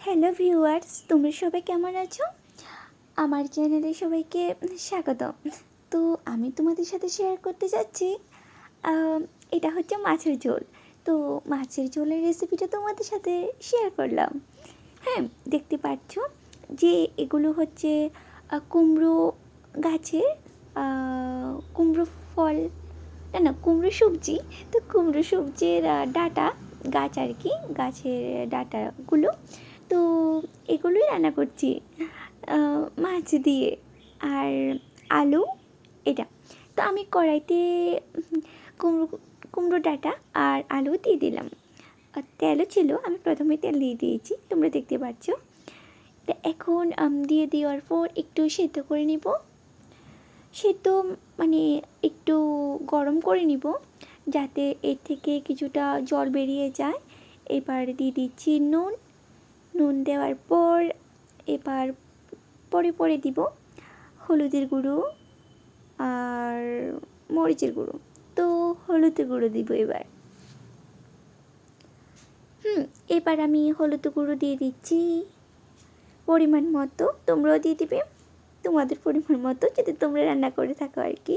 Hello viewers, তোমরা সবাই কেমন আছো? আমার চ্যানেলে সবাইকে স্বাগত। তো আমি তোমাদের সাথে শেয়ার করতে যাচ্ছি এটা হচ্ছে মাছের ঝোল। তো মাছের ঝোলের রেসিপিটা তোমাদের সাথে শেয়ার করলাম। হ্যাঁ, দেখতে পাচ্ছ যে এগুলো হচ্ছে কুমড়ো গাছের কুমড়ো ফল, না কুমড়ো সবজি। তো কুমড়ো সবজির ডাঁটা, গাছ আর কি, গাছের ডাঁটাগুলো। তো এগুলোই রান্না করছি মাছ দিয়ে আর আলু এটা। তো আমি কড়াইতে কুমড়ো কুমড়ো ডাঁটা আর আলু দিয়ে দিলাম। আর তেলও ছিল, আমি প্রথমে তেল দিয়ে দিয়েছি, তোমরা দেখতে পাচ্ছ। তো এখন দিয়ে দেওয়ার পর একটু সেদ্ধ করে নিব। সেদ্ধ মানে একটু গরম করে নিব যাতে এর থেকে কিছুটা জল বেরিয়ে যায়। এবার দিয়ে দিচ্ছি নুন। নুন দেওয়ার পর এবার পরে দিব হলুদের গুঁড়ো আর মরিচের গুঁড়ো। তো হলুদের গুঁড়ো দিব এবার। এবার আমি হলুদ গুঁড়ো দিয়ে দিচ্ছি পরিমাণ মতো। তোমরাও দিয়ে দিবে তোমাদের পরিমাণ মতো, যদি তোমরা রান্না করে থাকো আর কি।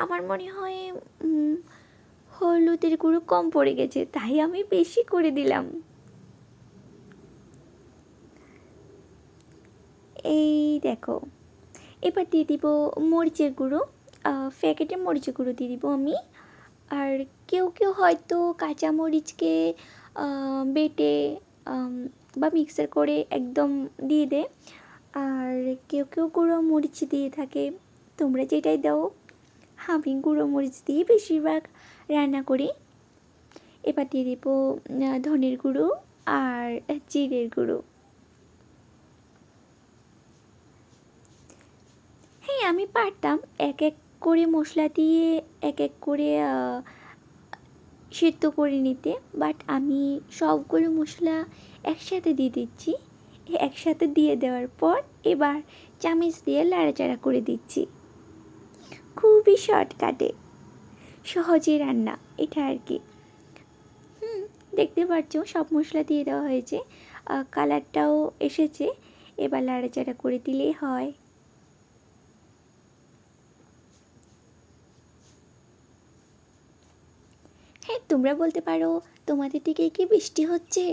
আমার মনে হয় হলুদের গুঁড়ো কম পড়ে গেছে, তাই আমি বেশি করে দিলাম। এই দেখো, এবার দিয়ে দিব মরিচের গুঁড়ো, প্যাকেটের মরিচের গুঁড়ো দিয়ে দিব আমি। আর কেউ কেউ হয়তো কাঁচা মরিচকে বেটে বা মিক্সার করে একদম দিয়ে দেয়, আর কেউ কেউ গুঁড়ো মরিচ দিয়ে থাকে। তোমরা যেটাই দাও, আমি গুঁড়ো মরিচ দিয়ে বেশিরভাগ রান্না করি। এবার দিয়ে দেব ধনের গুঁড়ো আর জিরের গুঁড়ো। হ্যাঁ, আমি পারতাম এক এক করে মশলা দিয়ে এক এক করে সেদ্ধ করে নিতে, বাট আমি সবগুলো মশলা একসাথে দিয়ে দিচ্ছি। একসাথে দিয়ে দেওয়ার পর এবার চামচ দিয়ে নাড়াচাড়া করে দিচ্ছি। খুবই শর্টকাটে সহজে রান্না এটা আর কি। দেখতে পাচ্ছ সব মশলা দিয়ে দেওয়া হয়েছে, কালারটাও এসেছে। এবার নাড়াচাড়া করে দিলেই হয়। হ্যাঁ, তোমরা বলতে পারো তোমাদের দিকে কি বৃষ্টি হচ্ছে?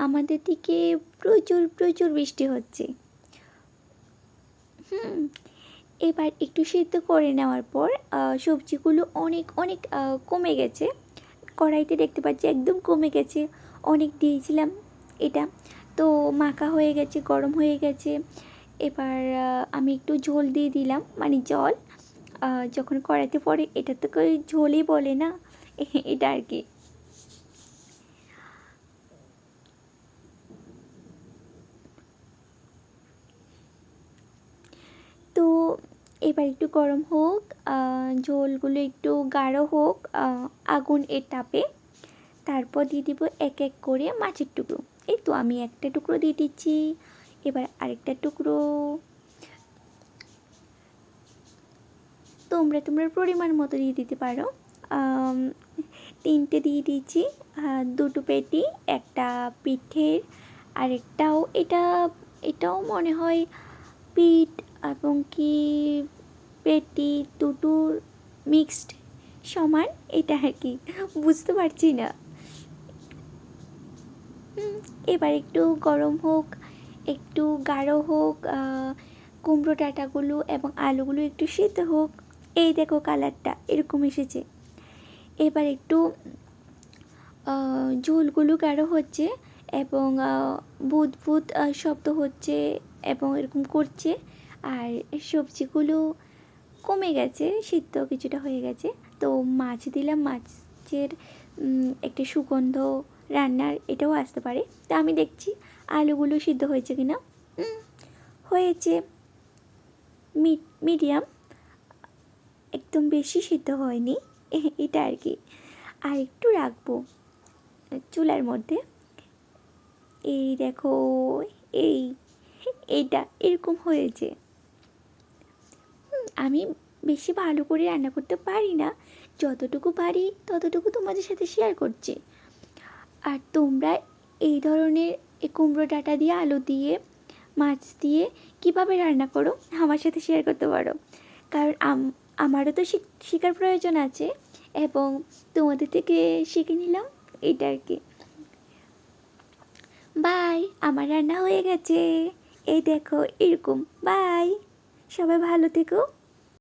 আমাদের দিকে প্রচুর প্রচুর বৃষ্টি হচ্ছে। এবার একটু সিদ্ধ করে নেওয়ার পর সবজিগুলো অনেক অনেক কমে গেছে। কড়াইতে দেখতে পাচ্ছি একদম কমে গেছে, অনেক দিয়েছিলাম এটা। তো মাখা হয়ে গেছে, গরম হয়ে গেছে। এবার আমি একটু ঝোল দিয়ে দিলাম, মানে জল যখন কড়াইতে পড়ে এটা তো কেউ ঝোলই বলে না, এটা আর কি। তো এবার একটু গরম হোক, ঝোলগুলো একটু গাঢ় হোক আগুনের তাপে। তারপর দিয়ে দিব এক এক করে মাছের টুকরো। এই তো আমি একটা টুকরো দিয়ে দিচ্ছি, এবার আরেকটা টুকরো। তোমরা পরিমাণ মতো দিয়ে দিতে পারো। তিনটে দিয়ে দিচ্ছি, দুটো পেটি, একটা পিঠের, আরেকটাও এটাও মনে হয় পিঠ এবং কি পেটি দুটোর মিক্সড সমান, এটা আর কি, বুঝতে পারছি না। এবার একটু গরম হোক, একটু গাঢ় হোক, কুমড়ো ডাঁটাগুলো এবং আলুগুলো একটু সিদ্ধ হোক। এই দেখো কালারটা এরকম এসেছে। এবার একটু ঝোলগুলো গাঢ় হচ্ছে এবং বুদ বুদ শব্দ হচ্ছে এবং এরকম করছে। আর সবজিগুলো কমে গেছে, সিদ্ধ কিছুটা হয়ে গেছে। তো মাছ দিলাম, মাছের একটা সুগন্ধ রান্নার এটাও আসতে পারে। তা আমি দেখছি আলুগুলো সিদ্ধ হয়েছে কিনা। হয়েছে মিডিয়াম, একদম বেশি সিদ্ধ হয়নি, এটা আর কি। আর একটু রাখবো চুলার মধ্যে। এই দেখো, এই এইটা এরকম হয়েছে। আমি বেশি ভালো করে রান্না করতে পারি না, যতটুকু পারি ততটুকু তোমাদের সাথে শেয়ার করছি। আর তোমরা এই ধরনের এই কুমড়ো ডাঁটা দিয়ে আলু দিয়ে মাছ দিয়ে কীভাবে রান্না করো আমার সাথে শেয়ার করতে পারো, কারণ আমারও তো শেখার প্রয়োজন আছে এবং তোমাদের থেকে শিখে নিলাম, এটা আর কি। বাই, আমার রান্না হয়ে গেছে, এই দেখো এরকম। বাই, সবাই ভালো থেকো।